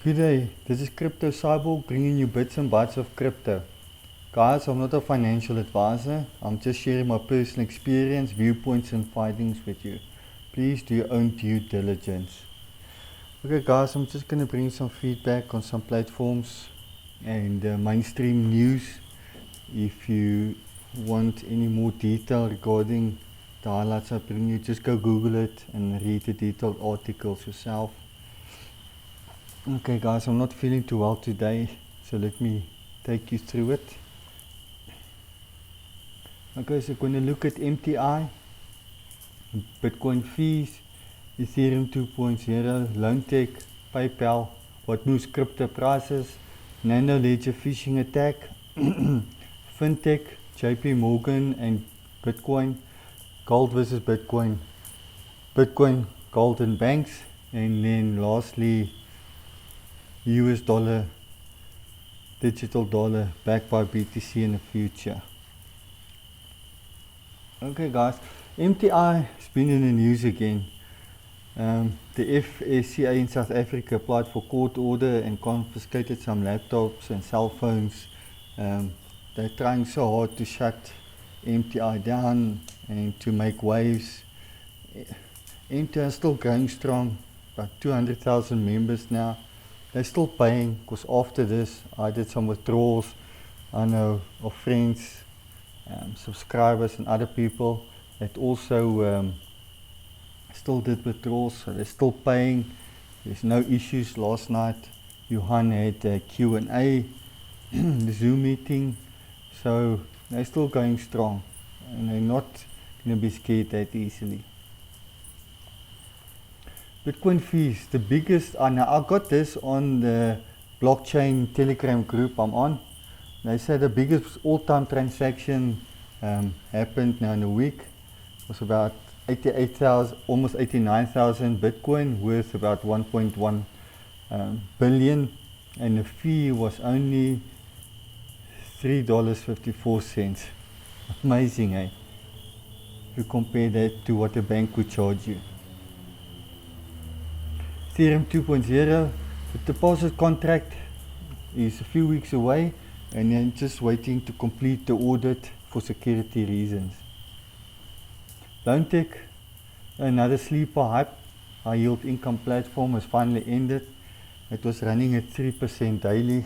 Good day, this is Crypto Cyborg bringing you bits and bytes of crypto. Guys, I'm not a financial advisor, I'm just sharing my personal experience, viewpoints and findings with you. Please do your own due diligence. Okay guys, I'm just going to bring some feedback on some platforms and mainstream news. If you want any more detail regarding the highlights I bring you, just go Google it and read the detailed articles yourself. Okay guys, I'm not feeling too well today, so let me take you through it. Okay, so we're going to look at MTI, Bitcoin fees, Ethereum 2.0, Loan Tech, PayPal, what moves crypto prices, Nano Ledger phishing attack, FinTech, JP Morgan and Bitcoin, gold versus Bitcoin, Bitcoin, gold and banks, and then lastly US dollar, digital dollar backed by BTC in the future. Okay guys, MTI has been in the news again. The FSCA in South Africa applied for court order and confiscated some laptops and cell phones. They're trying so hard to shut MTI down and to make waves. MTI is still going strong, about 200,000 members now. They're still paying, because after this I did some withdrawals. I know of friends, subscribers and other people that also still did withdrawals, so they're still paying. There's no issues. Last night Johan had a Q&A, the Zoom meeting, so they're still going strong and they're not going to be scared that easily. Bitcoin fees, the biggest, now I got this on the blockchain Telegram group I'm on. They said the biggest all-time transaction happened now in a week. It was about 88,000, almost 89,000 Bitcoin worth about 1.1 billion, and the fee was only $3.54. Amazing, eh? If you compare that to what a bank would charge you. Ethereum 2.0, the deposit contract is a few weeks away and then just waiting to complete the audit for security reasons. Loan Tech, another sleeper hype, high yield income platform has finally ended. It was running at 3% daily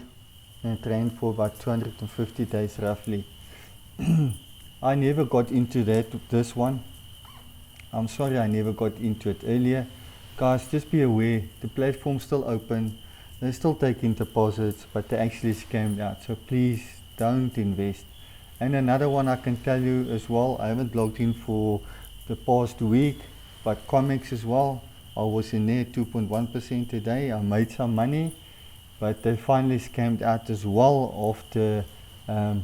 and it ran for about 250 days roughly. I never got into this one. I'm sorry I never got into it earlier. Guys, just be aware, the platform's still open, they're still taking deposits, but they actually scammed out, so please don't invest. And another one I can tell you as well, I haven't logged in for the past week, but comics as well, I was in there 2.1% today, I made some money, but they finally scammed out as well after a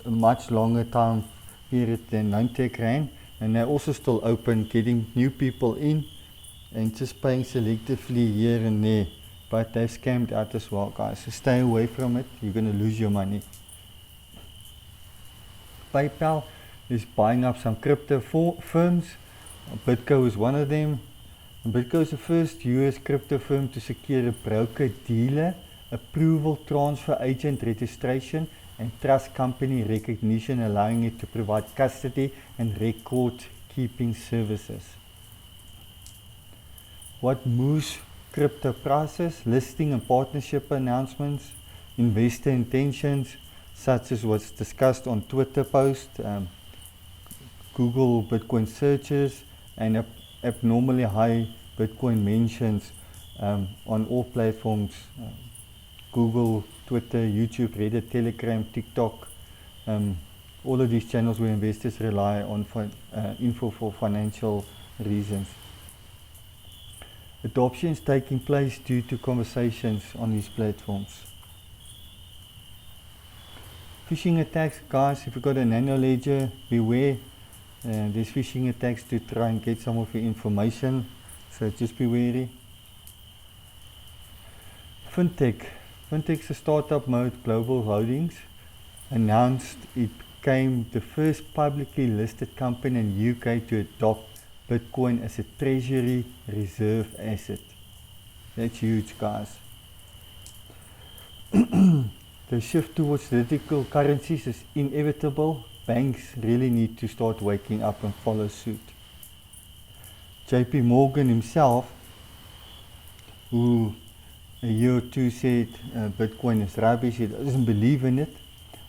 much longer time period than Loan Tech ran. And they're also still open, getting new people in and just paying selectively here and there. But they've scammed out as well, guys. So stay away from it. You're going to lose your money. PayPal is buying up some crypto firms. BitGo is one of them. BitGo is the first US crypto firm to secure a broker-dealer approval, transfer agent registration and trust company recognition, allowing it to provide custody and record keeping services. What moves crypto prices? Listing and partnership announcements, investor intentions, such as what's discussed on Twitter post, Google Bitcoin searches, and abnormally high Bitcoin mentions on all platforms. Google, Twitter, YouTube, Reddit, Telegram, TikTok, all of these channels where investors rely on info for financial reasons. Adoption is taking place due to conversations on these platforms. Phishing attacks, guys, if you've got a Nano Ledger, beware. There's phishing attacks to try and get some of your information, so just be wary. FinTech. FinTech's a startup mode global holdings announced it became the first publicly listed company in the UK to adopt Bitcoin as a treasury reserve asset. That's huge, guys. The shift towards digital currencies is inevitable. Banks really need to start waking up and follow suit. JP Morgan himself, who a year or two said Bitcoin is rubbish, he doesn't believe in it.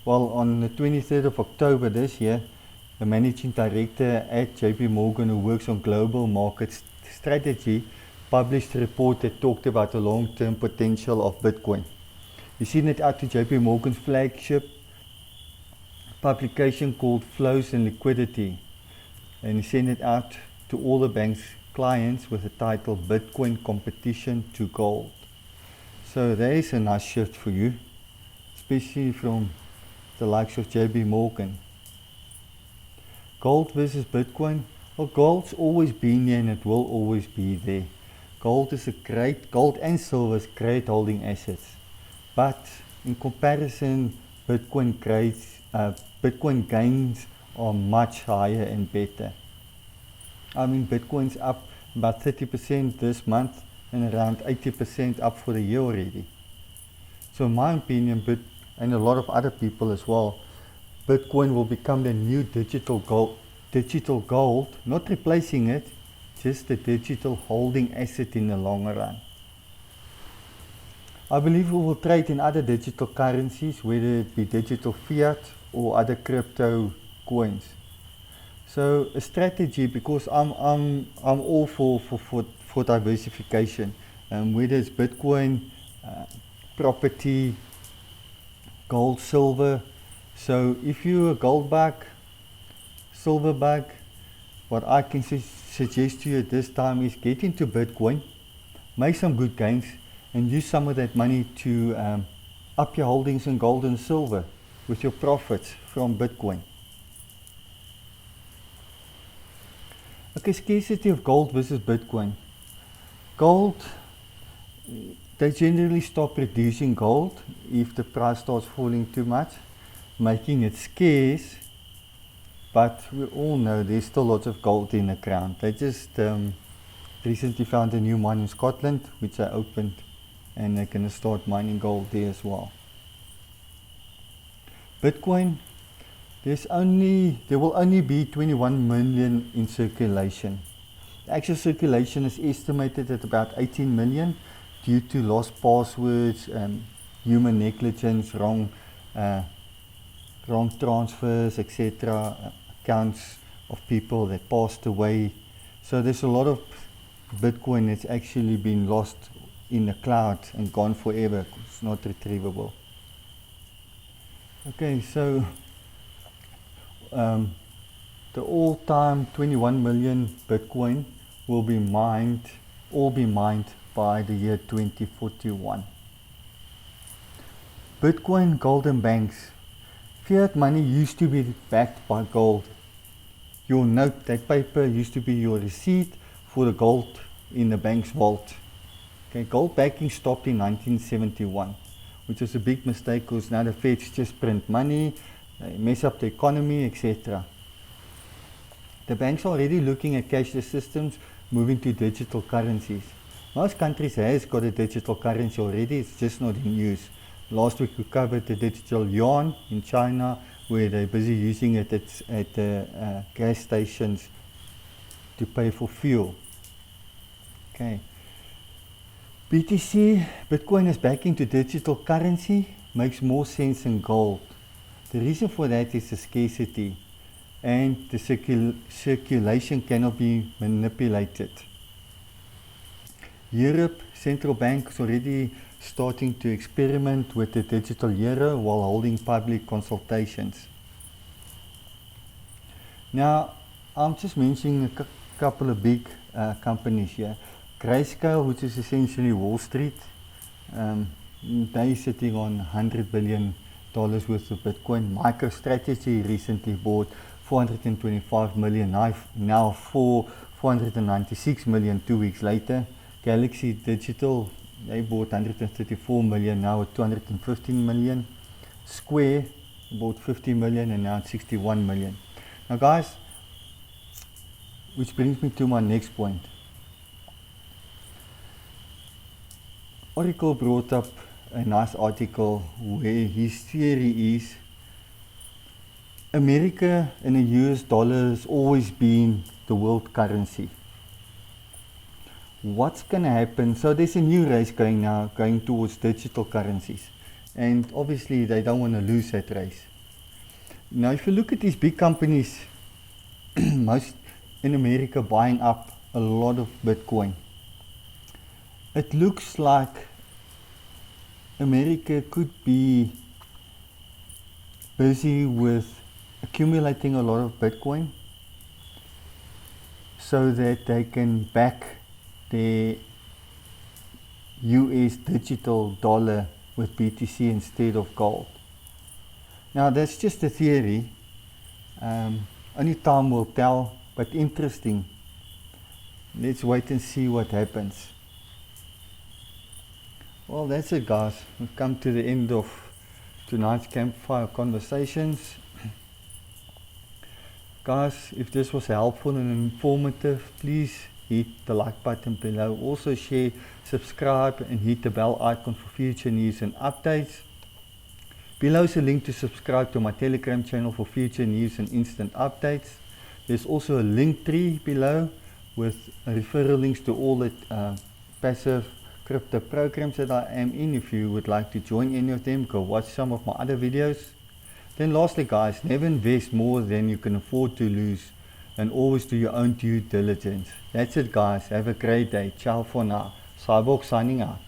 Well, on the 23rd of October this year, the managing director at JP Morgan, who works on global market strategy, published a report that talked about the long-term potential of Bitcoin. He sent it out to JP Morgan's flagship publication called Flows and Liquidity, and he sent it out to all the bank's clients with the title Bitcoin Competition to Gold. So there is a nice shift for you, especially from the likes of JP Morgan. Gold versus Bitcoin. Well, gold's always been there and it will always be there. Gold and silver is great holding assets. But in comparison, Bitcoin gains are much higher and better. I mean, Bitcoin's up about 30% this month and around 80% up for the year already. So in my opinion, and a lot of other people as well, Bitcoin will become the new digital gold, not replacing it, just the digital holding asset in the long run. I believe we will trade in other digital currencies, whether it be digital fiat or other crypto coins. So a strategy, because I'm all for diversification, whether it's Bitcoin, property, gold, silver. So if you're a gold bug, silver bug, what I can suggest to you at this time is get into Bitcoin, make some good gains, and use some of that money to up your holdings in gold and silver with your profits from Bitcoin. Okay, scarcity of gold versus Bitcoin. Gold, they generally stop producing gold if the price starts falling too much, making it scarce, but we all know there's still lots of gold in the ground. They just recently found a new mine in Scotland, which I opened, and they're going to start mining gold there as well. Bitcoin, there will only be 21 million in circulation. The actual circulation is estimated at about 18 million due to lost passwords, human negligence, wrong transfers, etc., accounts of people that passed away. So there's a lot of Bitcoin that's actually been lost in the cloud and gone forever. It's not retrievable. Okay, so the all-time 21 million Bitcoin will all be mined by the year 2041. Bitcoin Golden Banks. Fiat money used to be backed by gold. Your note, that paper, used to be your receipt for the gold in the bank's vault. Okay, gold backing stopped in 1971, which was a big mistake because now the Feds just print money, they mess up the economy, etc. The banks are already looking at cashless systems, moving to digital currencies. Most countries has got a digital currency already, it's just not in use. Last week we covered the digital yuan in China, where they're busy using it at gas stations to pay for fuel. Okay. BTC, Bitcoin is backing to digital currency, makes more sense than gold. The reason for that is the scarcity, and the circulation cannot be manipulated. Europe, central bank is already starting to experiment with the digital euro while holding public consultations. Now, I'm just mentioning a couple of big companies here. Grayscale, which is essentially Wall Street, they're sitting on $100 billion worth of Bitcoin. MicroStrategy recently bought 425 million, now 496 million 2 weeks later. Galaxy Digital, they bought 134 million, now at 215 million. Square bought 50 million and now at 61 million. Now guys, which brings me to my next point. Oracle brought up a nice article where his theory is America and the US dollar has always been the world currency. What's going to happen? So there's a new race going now, going towards digital currencies. And obviously they don't want to lose that race. Now if you look at these big companies, most in America buying up a lot of Bitcoin, it looks like America could be busy with accumulating a lot of Bitcoin so that they can back their US digital dollar with BTC instead of gold. Now that's just a theory, only time will tell, but interesting. Let's wait and see what happens. Well, that's it guys, we've come to the end of tonight's Campfire Conversations. Guys, if this was helpful and informative, please hit the like button below. Also share, subscribe and hit the bell icon for future news and updates. Below is a link to subscribe to my Telegram channel for future news and instant updates. There's also a link tree below with referral links to all the passive crypto programs that I am in. If you would like to join any of them, go watch some of my other videos. Then lastly guys, never invest more than you can afford to lose, and always do your own due diligence. That's it guys, have a great day. Ciao for now. Cyborg signing out.